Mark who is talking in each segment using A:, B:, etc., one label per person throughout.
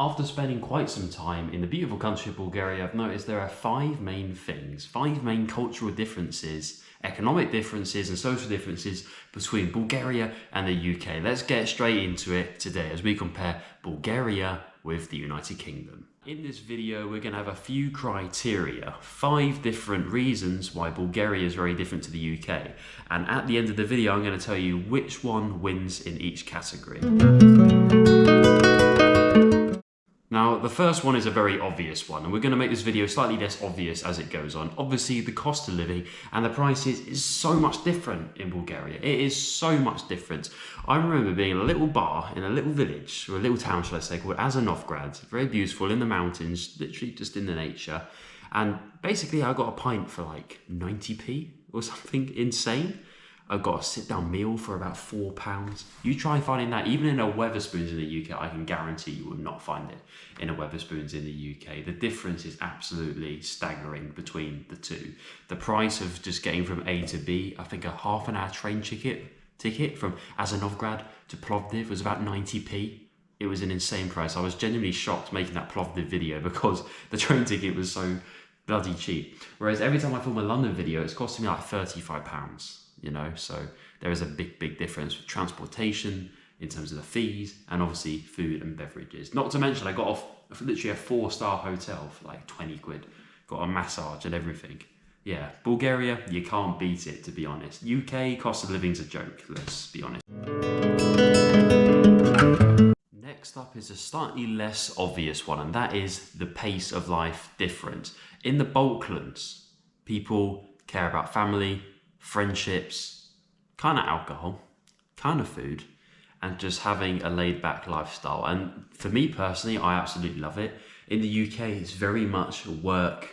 A: After spending quite some time in the beautiful country of Bulgaria, I've noticed there are five main things, five main cultural differences, economic differences and social differences between Bulgaria and the UK. Let's get straight into it today as we compare Bulgaria with the United Kingdom. In this video, we're going to have a few criteria, 5 different reasons why Bulgaria is very different to the UK. And at the end of the video, I'm going to tell you which one wins in each category. Now, the first one is a very obvious one, and we're going to make this video slightly less obvious as it goes on. Obviously, the cost of living and the prices is so much different in Bulgaria. It is so much different. I remember being in a little bar in a little village, or a little town, shall I say, called Azanovgrad. Very beautiful, in the mountains, literally just in the nature. And basically, I got a pint for like 90p or something insane. I got a sit-down meal for about £4. You try finding that even in a Wetherspoons in the UK, I can guarantee you will not find it in a Wetherspoons in the UK. The difference is absolutely staggering between the two. The price of just getting from A to B, I think a half an hour train ticket from Azanovgrad to Plovdiv was about 90p. It was an insane price. I was genuinely shocked making that Plovdiv video because the train ticket was so bloody cheap. Whereas every time I film a London video, it's costing me like £35. You know, so there is a big difference with transportation in terms of the fees and obviously food and beverages. Not to mention I got off literally a 4-star hotel for like 20 quid, got a massage and everything. Yeah, Bulgaria, you can't beat it, to be honest. UK, cost of living's a joke, let's be honest. Next up is a slightly less obvious one, and that is the pace of life difference. In the Balkans, people care about family, friendships, kind of alcohol, kind of food, and just having a laid-back lifestyle. And for me personally, I absolutely love it. In the UK, it's very much work,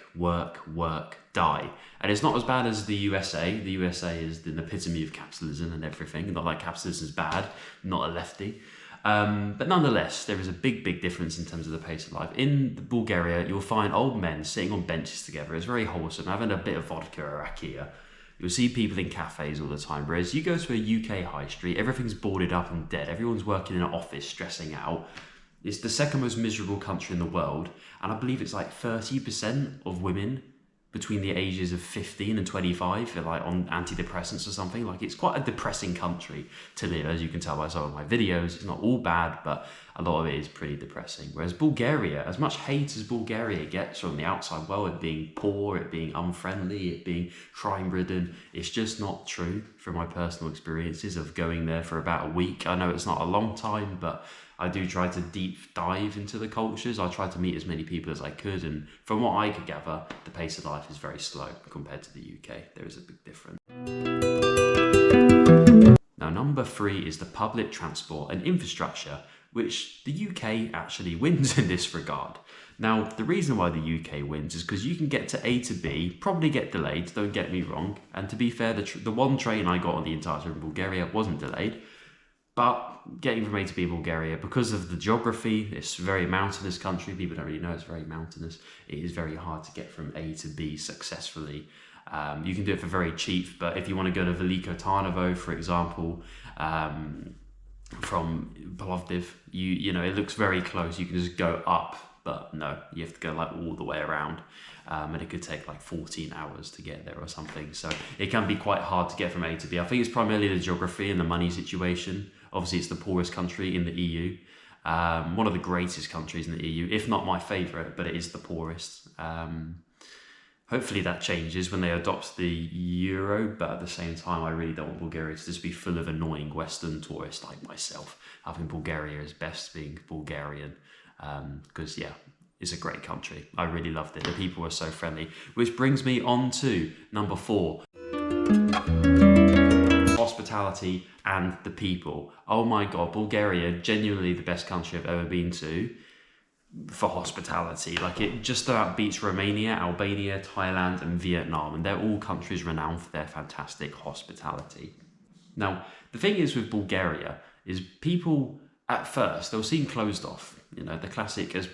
A: die. And it's not as bad as the USA. The USA is the epitome of capitalism and everything. Not like capitalism is bad, not a lefty. But nonetheless, there is a big difference in terms of the pace of life. In Bulgaria, you'll find old men sitting on benches together. It's very wholesome, having a bit of vodka or rakia. You'll see people in cafes all the time, whereas you go to a UK high street, everything's boarded up and dead. Everyone's working in an office, stressing out. It's the second most miserable country in the world, and I believe it's like 30% of women between the ages of 15 and 25 are like on antidepressants or something. Like, it's quite a depressing country to live, as you can tell by some of my videos. It's not all bad, but a lot of it is pretty depressing. Whereas Bulgaria, as much hate as Bulgaria gets from the outside world, it being poor, it being unfriendly, it being crime-ridden, it's just not true from my personal experiences of going there for about a week. I know it's not a long time, but I do try to deep dive into the cultures. I try to meet as many people as I could, and from what I could gather, the pace of life is very slow compared to the UK. There is a big difference. Now, number 3 is the public transport and infrastructure, which the UK actually wins in this regard. Now, the reason why the UK wins is because you can get to A to B, probably get delayed, don't get me wrong. And to be fair, the one train I got on the entire trip in Bulgaria wasn't delayed. But getting from A to B in Bulgaria, because of the geography, it's a very mountainous country. People don't really know it's very mountainous. It is very hard to get from A to B successfully. You can do it for very cheap, but if you want to go to Veliko Tarnovo, for example, from Plovdiv, you know, it looks very close. You can just go up, but no, you have to go like all the way around. And it could take like 14 hours to get there or something. So it can be quite hard to get from A to B. I think it's primarily the geography and the money situation. Obviously, it's the poorest country in the EU. One of the greatest countries in the EU, if not my favourite, but it is the poorest. Hopefully that changes when they adopt the euro, but at the same time, I really don't want Bulgaria to just be full of annoying Western tourists like myself. I think Bulgaria is best being Bulgarian, because yeah, it's a great country. I really loved it. The people were so friendly, which brings me on to number 4. Hospitality and the people. Oh my God, Bulgaria, genuinely the best country I've ever been to for hospitality. Like, it just about beats Romania, Albania, Thailand and Vietnam, and they're all countries renowned for their fantastic hospitality. Now, the thing is with Bulgaria is people at first, they'll seem closed off, you know, the classic, as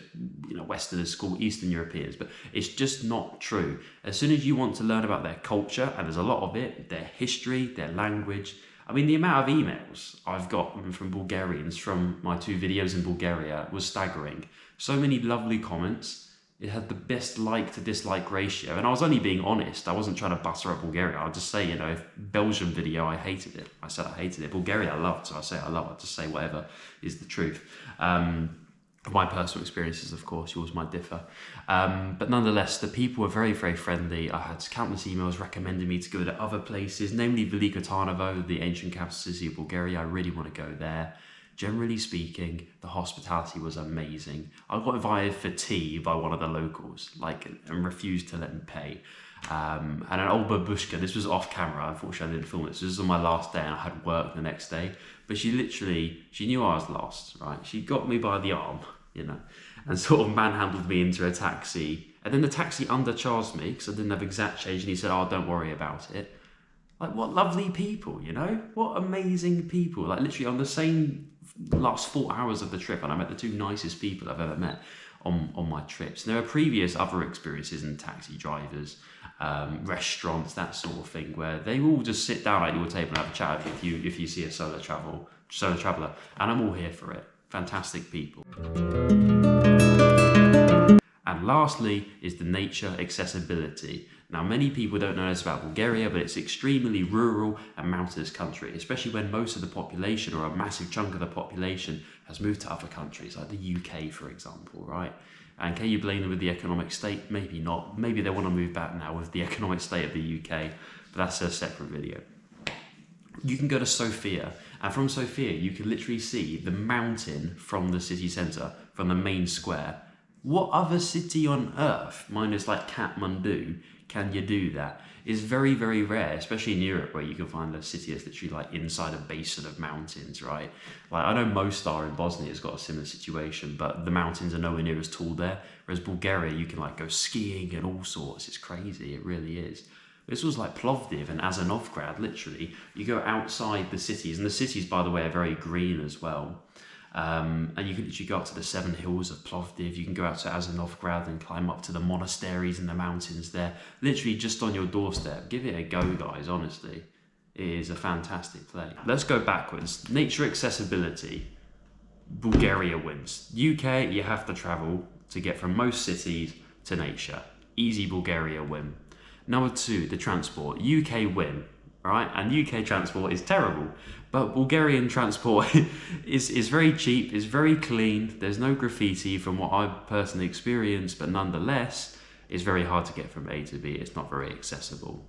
A: you know, Westerners call Eastern Europeans, but it's just not true. As soon as you want to learn about their culture, and there's a lot of it, their history, their language, I mean, the amount of emails I've gotten from Bulgarians from my 2 videos in Bulgaria was staggering. So many lovely comments. It had the best like to dislike ratio. And I was only being honest. I wasn't trying to butter up Bulgaria. I'll just say, you know, Belgium video, I hated it. I said I hated it. Bulgaria I loved, so I say I love it. Just say whatever is the truth. My personal experiences, of course, yours might differ. But nonetheless, the people were very, very friendly. I had countless emails recommending me to go to other places, namely Velika Tarnovo, the ancient capital city of Bulgaria. I really want to go there. Generally speaking, the hospitality was amazing. I got invited for tea by one of the locals, and refused to let me pay. And an old babushka, this was off camera, unfortunately I didn't film it, so this was on my last day and I had work the next day. But she knew I was lost, right? She got me by the arm, you know, and sort of manhandled me into a taxi. And then the taxi undercharged me because I didn't have exact change, and he said, oh, don't worry about it. Like, what lovely people, you know? What amazing people. Like, literally on the same last 4 hours of the trip, and I met the 2 nicest people I've ever met on my trips. There are previous other experiences in taxi drivers, restaurants, that sort of thing, where they all just sit down at your table and have a chat with you if you see a solo traveller, and I'm all here for it. Fantastic people. And lastly is the nature accessibility. Now, many people don't know this about Bulgaria, but it's extremely rural and mountainous country, especially when most of the population, or a massive chunk of the population, has moved to other countries, like the UK, for example, right? And can you blame them with the economic state? Maybe not. Maybe they want to move back now with the economic state of the UK, but that's a separate video. You can go to Sofia, and from Sofia, you can literally see the mountain from the city centre, from the main square. What other city on earth, minus like Kathmandu, can you do that? It's very, very rare, especially in Europe, where you can find a city that's literally like inside a basin of mountains, right? Like, I know Mostar in Bosnia has got a similar situation, but the mountains are nowhere near as tall there. Whereas Bulgaria, you can like go skiing and all sorts. It's crazy, it really is. This was like Plovdiv and Azanovgrad, literally. You go outside the cities, and the cities, by the way, are very green as well. And you can literally go up to the 7 hills of Plovdiv. You can go out to Azanovgrad and climb up to the monasteries and the mountains there, literally just on your doorstep. Give it a go, guys, honestly. It is a fantastic place. Let's go backwards. Nature accessibility. Bulgaria wins. UK, you have to travel to get from most cities to nature. Easy Bulgaria win. Number 2, the transport. UK win. Right, and UK transport is terrible, but Bulgarian transport is very cheap, is very clean. There's no graffiti from what I've personally experienced, but nonetheless, it's very hard to get from A to B. It's not very accessible.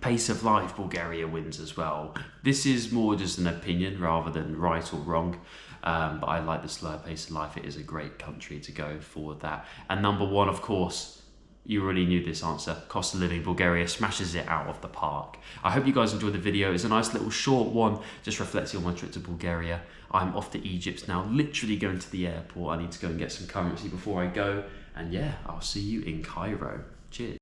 A: Pace of life, Bulgaria wins as well. This is more just an opinion rather than right or wrong, but I like the slower pace of life. It is a great country to go for that. And number 1, of course, you already knew this answer. Cost of living, Bulgaria smashes it out of the park. I hope you guys enjoyed the video. It's a nice little short one, just reflecting on my trip to Bulgaria. I'm off to Egypt now, literally going to the airport. I need to go and get some currency before I go. And yeah, I'll see you in Cairo. Cheers.